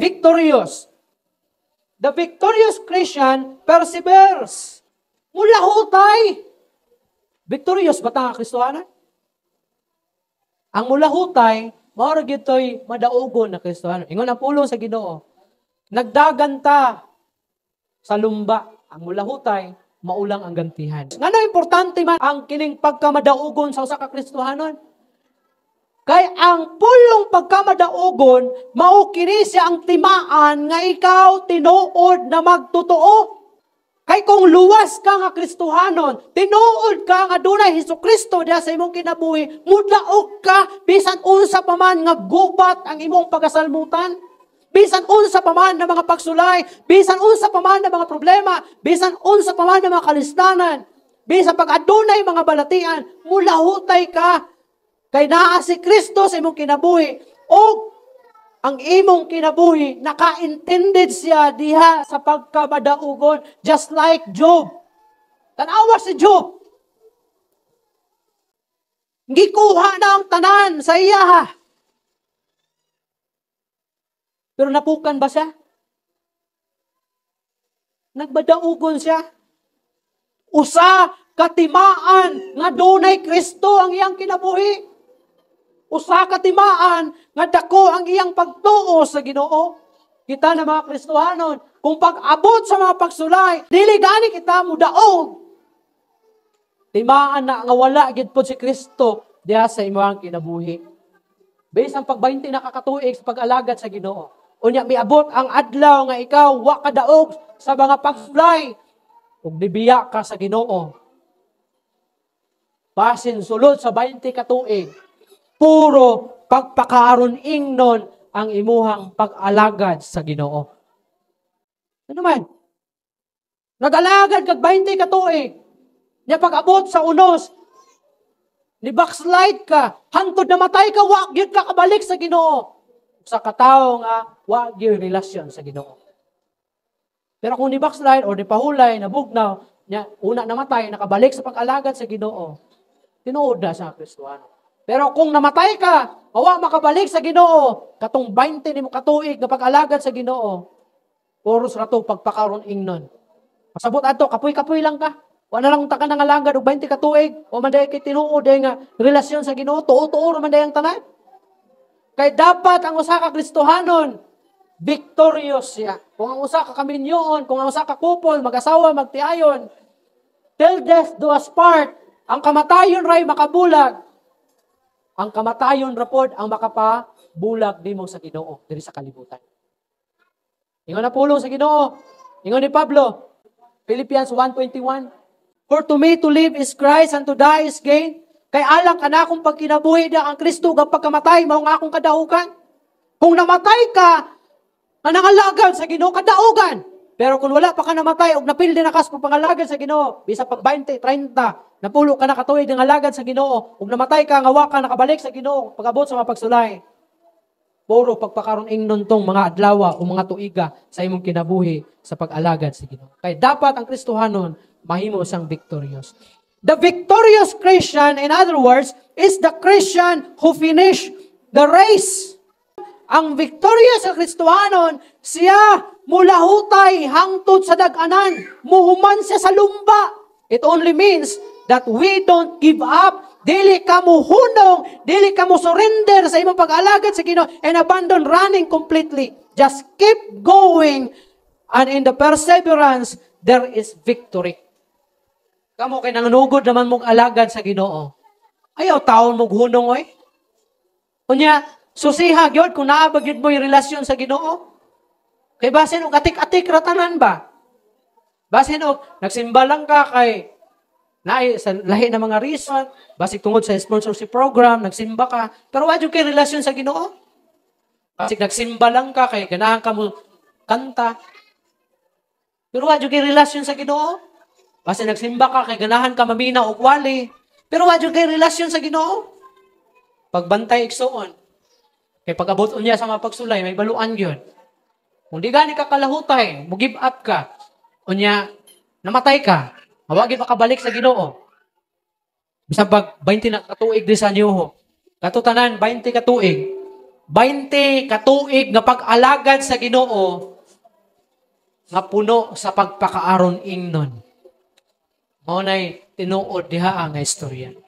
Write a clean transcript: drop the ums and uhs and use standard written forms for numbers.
victorious. The victorious Christian perseveres. Mula hutay. Victorious ba ta nga Kristohanan? Ang mula hutay, maura gito'y madaugon na Kristohanan. Ingon ang pulong sa Ginoo. Nagdaganta sa lumba. Ang mula hutay, maulang ang gantihan. Ngano importante man ang kining pagkamadaugon sa usa ka Kristohanon? Kay ang pulong pagkamadaugon, maukini siya ang timaan nga ikaw tinuod na magtotoo. Kay kung luwas ka nga Kristohanon, tinuod ka nga dunay Hesukristo diha sa imong kinabuhi, mudlaog ka bisan unsa pa man nga gubat ang imong pagasalmutan. Bisan unsa pa man na mga pagsulay, bisan unsa pa man na mga problema, bisan unsa pa man na mga kalistanan, bisan pag adunay mga balatian, mula hutay ka. Kay naa si Kristo sa imong kinabuhi o ang imong kinabuhi nakaintended siya diha sa pagkamadaugon, just like Job. Tanawa si Job. Gikuha na ang tanan sa iya. Pero napukan ba siya? Nagmadaugon siya. Usa katimaan nga dunay Kristo ang iyang kinabuhi. Usa katimaan nga dako ang iyang pagtuo sa Ginoo. Kita na mga Kristohanon, kung pag-abot sa mga pagsulay, dili gani kita mudaog. Timaan na nga wala gid pod si Kristo diha sa imong kinabuhi. Based ang pag-20 na kakatuig sa pag-alagad sa Ginoo. Unya miabot ang adlaw nga ikaw wa ka daog sa mga pagsulay ug nibiya ka sa Ginoo. Basin sulod sa 20 ka tuig, puro pagpakaron ingnon ang imuhang pag-alagad sa Ginoo. Ano man? Nag-alagad kag 20 ka tuig. Nya pag-abot sa unos, ni backslide ka, hantod na matay ka, wa gyud ka kabalik sa Ginoo. Sa katawo nga, wa gyud relasyon sa Ginoo. Pero kung ni backslide or ni pahulay, nabugnaw, nya una namatay, nakabalik sa pag-alagad sa Ginoo, tinuod na sa Kristohano. Pero kung namatay ka, wa makabalik sa Ginoo, katong 20 nimo katuig nga pag-alagad sa Ginoo, puros ra to pagpakaron ingnon. Pasabot ato, kapoy-kapoy lang ka. Wa na lang ta ka nang alagad og 20 ka tuig, o man day kay tinuod nga relasyon sa Ginoo, tuo-tuo man day ang tanan. Kay dapat ang usa ka Kristohanon victorious siya. Kung ang usa ka kaminyoon, kung ang usa ka couple, mag-asawa, magtiayon, till death do us part, ang kamatayon ray makabulag. Ang kamatayon rapod ang makapabulag nimo sa Ginoo diri sa kalibutan. Ingon na pulong sa Ginoo. Ingon ni Pablo, Philippians 1:21. For to me to live is Christ and to die is gain. Kay alang ka na akong pagkinabuhi na ang Kristo kapag pagkamatay, mao nga akong kadaugan. Kung namatay ka, nangalagad sa Ginoo, kadaugan. Pero kung wala pa ka namatay, og napildi na kas pangalagad sa Ginoo, bisa pag 20, 30, napulo ka na katuig ng alagad sa Ginoo, og namatay ka, nga wa ka nakabalik sa Ginoo, pag-abot sa mga pagsulay. Puro pagpakaron ingnon tong mga adlaw o mga tuiga sa imong kinabuhi sa pag-alagad sa Ginoo. Kay dapat ang Kristohanon mahimo siyang victorious. The victorious Christian, in other words, is the Christian who finished the race. Ang victorious sa Kristohanon, siya mula hutay hangtod sa dag-anan, muhuman siya sa lumba. It only means that we don't give up. Dili ka mo hunong, dili ka mo surrender sa imong pag-alagad sa Ginoo and abandon running completely. Just keep going, and in the perseverance, there is victory. Kamo kay nangunugod naman mong alagad sa Ginoo. Ayaw taon mong hunong, oy. Unya, susiha gyud kung naabag gyud mo yung relasyon sa Ginoo. Kay basin og atik-atik ratanan ba? Basin og nagsimba lang ka kay sa lahi ng mga reason, basig tungod sa sponsorship program, nagsimba ka, pero wa gyud kay relasyon sa Ginoo. Basig nagsimba lang ka kay ganahan ka mo kanta. Pero wa gyud kay relasyon sa Ginoo. Basta nagsimba ka, kay ganahan ka mamina o wali. Pero wadyo kay relasyon sa Ginoo. Pagbantay igsuon. Kay pag-abot niya sa mga pagsulay, may baluan yun. Kung di gani ka kalahutay, mo give up ka, unya, namatay ka, mawagi makabalik sa Ginoo. Bisag pag 20 na katuig di sa niyo. Katutanan, 20 katuig. 20 katuig nga pag-alagad sa Ginoo nga puno sa pagpakaaron ingnon. Mao nay tinuod diha nga istorya.